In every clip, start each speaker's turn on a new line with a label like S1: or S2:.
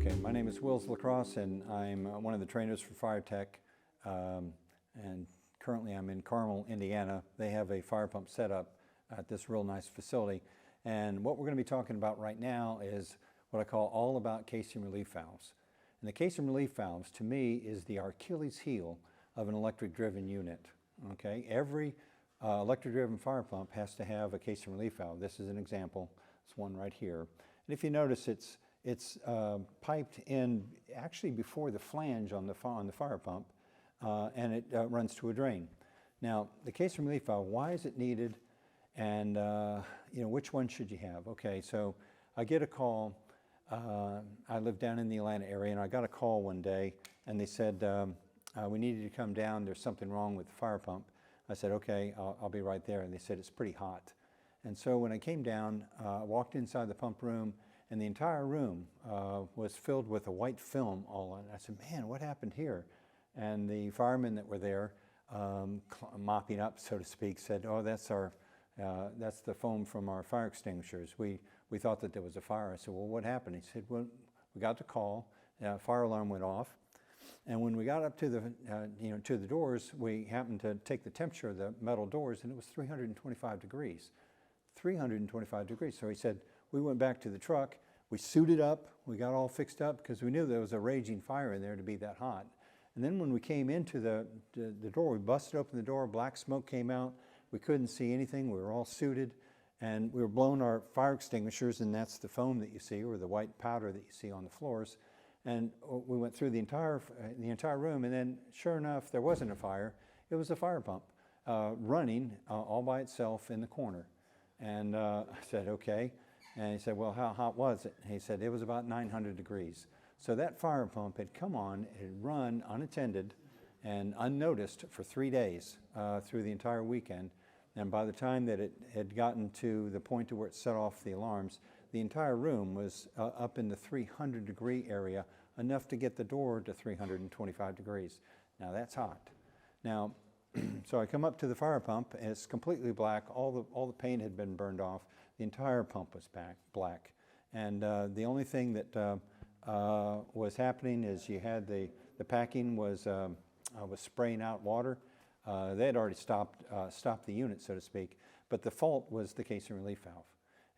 S1: Okay, my name is Wills Lacrosse, and I'm one of the trainers for Fire Tech, and currently I'm in Carmel, Indiana. They have a fire pump set up at this real nice facility, and what we're going to be talking about right now is what I call all about casing relief valves. And the casing relief valves, to me, is the Achilles heel of an electric-driven unit. Okay, every electric-driven fire pump has to have a casing relief valve. This is an example. It's one right here. And if you notice, it's piped in actually before the flange on the fire pump, and it runs to a drain. Now, the casing relief valve, why is it needed, and which one should you have? Okay, so I get a call. I live down in the Atlanta area, and I got a call one day, and they said, we need you to come down. There's something wrong with the fire pump. I said, okay, I'll be right there. And they said, it's pretty hot. And so when I came down, I walked inside the pump room, and the entire room was filled with a white film all on it. I said, man, what happened here? And the firemen that were there, mopping up, so to speak, said, oh, that's the foam from our fire extinguishers. We thought that there was a fire. I said, well, what happened? He said, well, we got the call, fire alarm went off. And when we got up to the doors, we happened to take the temperature of the metal doors, and it was 325 degrees. 325 degrees. So he said, we went back to the truck, we suited up, we got all fixed up because we knew there was a raging fire in there to be that hot. And then when we came into the door, we busted open the door, black smoke came out, we couldn't see anything, we were all suited, and we were blowing our fire extinguishers, and that's the foam that you see, or the white powder that you see on the floors. And we went through the entire room, and then sure enough, there wasn't a fire. It was a fire pump running all by itself in the corner. And I said, okay. And he said, well, how hot was it? And he said, it was about 900 degrees. So that fire pump had come on, it had run unattended and unnoticed for 3 days through the entire weekend. And by the time that it had gotten to the point to where it set off the alarms, the entire room was up in the 300 degree area, enough to get the door to 325 degrees. Now that's hot. Now, so I come up to the fire pump, and it's completely black. All the paint had been burned off. The entire pump was black. And the only thing that was happening is you had the packing was spraying out water. They had already stopped the unit, so to speak, but the fault was the casing relief valve.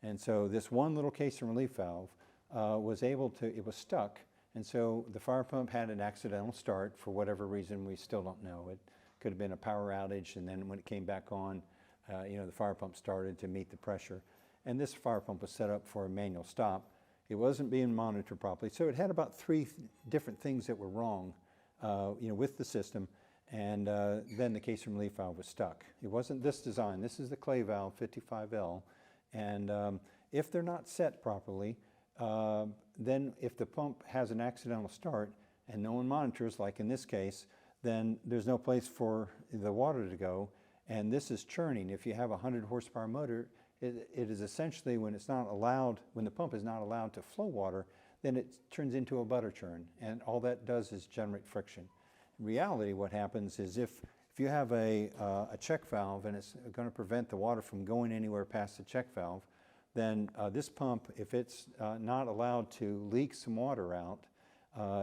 S1: And so this one little casing relief valve it was stuck, and so the fire pump had an accidental start for whatever reason. We still don't know. It could have been a power outage, and then when it came back on, the fire pump started to meet the pressure. And this fire pump was set up for a manual stop. It wasn't being monitored properly, so it had about 3 different things that were wrong, with the system. And then the casing relief valve was stuck. It wasn't this design. This is the clay valve 55L. And if they're not set properly, then if the pump has an accidental start and no one monitors, like in this case, then there's no place for the water to go. And this is churning. If you have a 100 horsepower motor, it is essentially when the pump is not allowed to flow water, then it turns into a butter churn. And all that does is generate friction. In reality, what happens is if you have a check valve and it's going to prevent the water from going anywhere past the check valve, then this pump, if it's not allowed to leak some water out,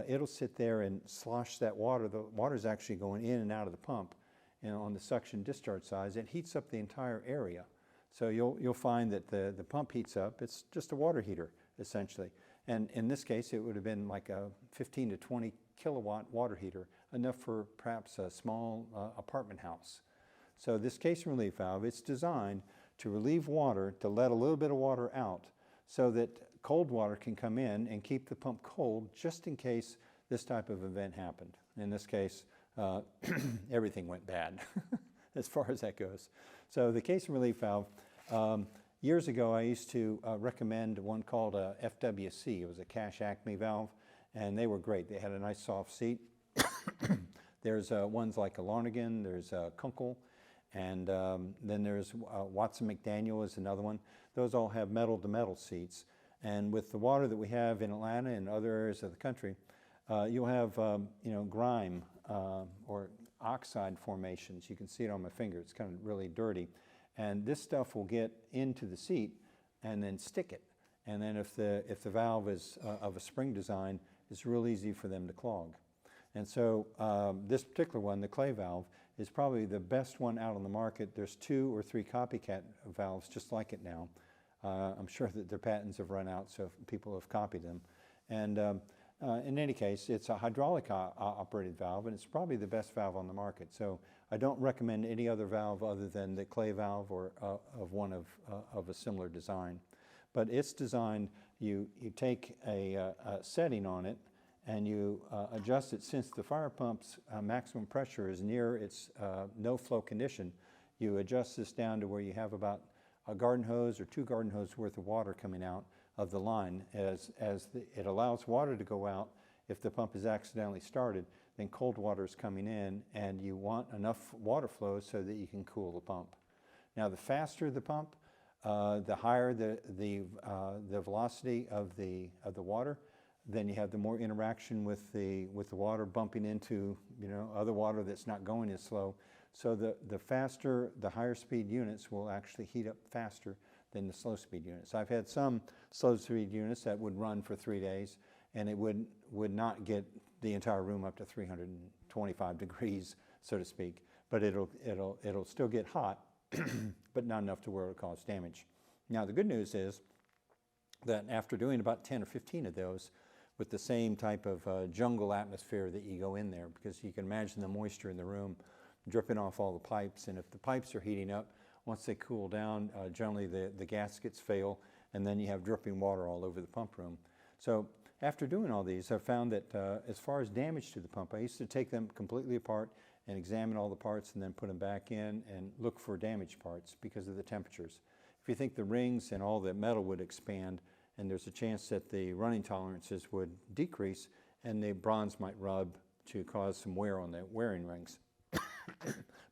S1: it'll sit there and slosh that water. The water's actually going in and out of the pump, and on the suction discharge side, it heats up the entire area. So you'll find that the pump heats up. It's just a water heater, essentially. And in this case, it would have been like a 15 to 20 kilowatt water heater, enough for perhaps a small apartment house. So this casing relief valve, it's designed to relieve water, to let a little bit of water out so that cold water can come in and keep the pump cold just in case this type of event happened. In this case, everything went bad as far as that goes. So the casing relief valve, years ago I used to recommend one called a FWC. It was a Cash Acme valve, and they were great. They had a nice soft seat. There's ones like a Larnigan, there's Kunkel, and then there's Watson McDaniel is another one. Those all have metal-to-metal seats. And with the water that we have in Atlanta and other areas of the country, you'll have grime or oxide formations. You can see it on my finger. It's kind of really dirty. And this stuff will get into the seat and then stick it. And then if the valve is of a spring design, it's real easy for them to clog. And so this particular one, the clay valve, is probably the best one out on the market. There's 2 or 3 copycat valves just like it now. I'm sure that their patents have run out, so people have copied them. And in any case, it's a hydraulic operated valve, and it's probably the best valve on the market. So I don't recommend any other valve other than the clay valve or of one of a similar design. But it's designed, you take a setting on it, and you adjust it. Since the fire pump's maximum pressure is near its no flow condition, you adjust this down to where you have about a garden hose or 2 garden hoses worth of water coming out of the line. It allows water to go out if the pump is accidentally started, then cold water is coming in, and you want enough water flow so that you can cool the pump. Now, the faster the pump, the higher the velocity of the water, then you have the more interaction with the water bumping into other water that's not going as slow. So the higher speed units will actually heat up faster than the slow speed units. I've had some slow speed units that would run for 3 days, and it would not get the entire room up to 325 degrees, so to speak. But it'll still get hot, but not enough to where it'll cause damage. Now the good news is that after doing about 10 or 15 of those, with the same type of jungle atmosphere that you go in there, because you can imagine the moisture in the room dripping off all the pipes, and if the pipes are heating up, once they cool down, generally the gaskets fail, and then you have dripping water all over the pump room. So after doing all these, I've found that as far as damage to the pump, I used to take them completely apart and examine all the parts and then put them back in and look for damaged parts because of the temperatures. If you think the rings and all the metal would expand, and there's a chance that the running tolerances would decrease and the bronze might rub to cause some wear on the wearing rings.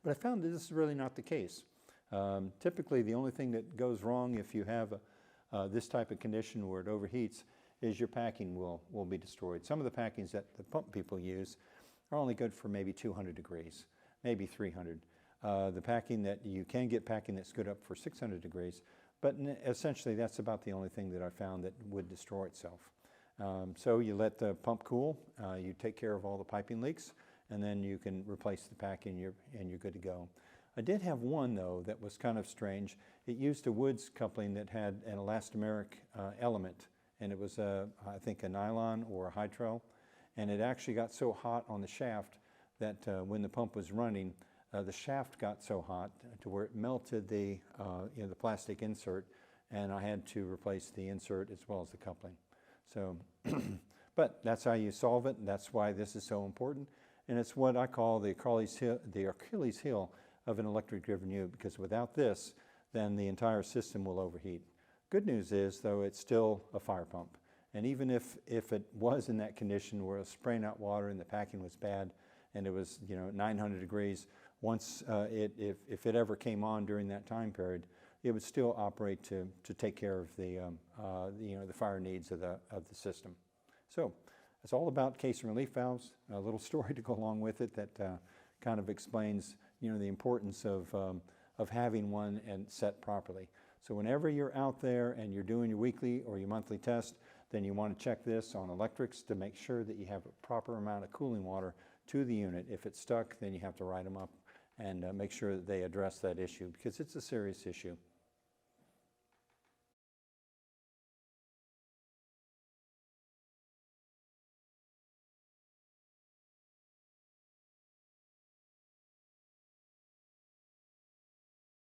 S1: But I found that this is really not the case. Typically, the only thing that goes wrong if you have this type of condition where it overheats is your packing will be destroyed. Some of the packings that the pump people use are only good for maybe 200 degrees, maybe 300. The packing that you can get packing that's good up for 600 degrees, but essentially that's about the only thing that I found that would destroy itself. So you let the pump cool, you take care of all the piping leaks, and then you can replace the packing and you're good to go. I did have one though that was kind of strange. It used a Woods coupling that had an elastomeric element, and it was I think a nylon or a Hytrel, and it actually got so hot on the shaft that when the pump was running, the shaft got so hot to where it melted the plastic insert, and I had to replace the insert as well as the coupling. So, but that's how you solve it, and that's why this is so important. And it's what I call the Achilles heel of an electric-driven unit, because without this, then the entire system will overheat. Good news is, though, it's still a fire pump. And even if it was in that condition where it was spraying out water and the packing was bad, and it was 900 degrees, once if it ever came on during that time period, it would still operate to take care of the fire needs of the system. So it's all about casing relief valves. A little story to go along with it that kind of explains the importance of having one and set properly. So whenever you're out there and you're doing your weekly or your monthly test, then you want to check this on electrics to make sure that you have a proper amount of cooling water to the unit. If it's stuck, then you have to write them up and make sure that they address that issue, because it's a serious issue.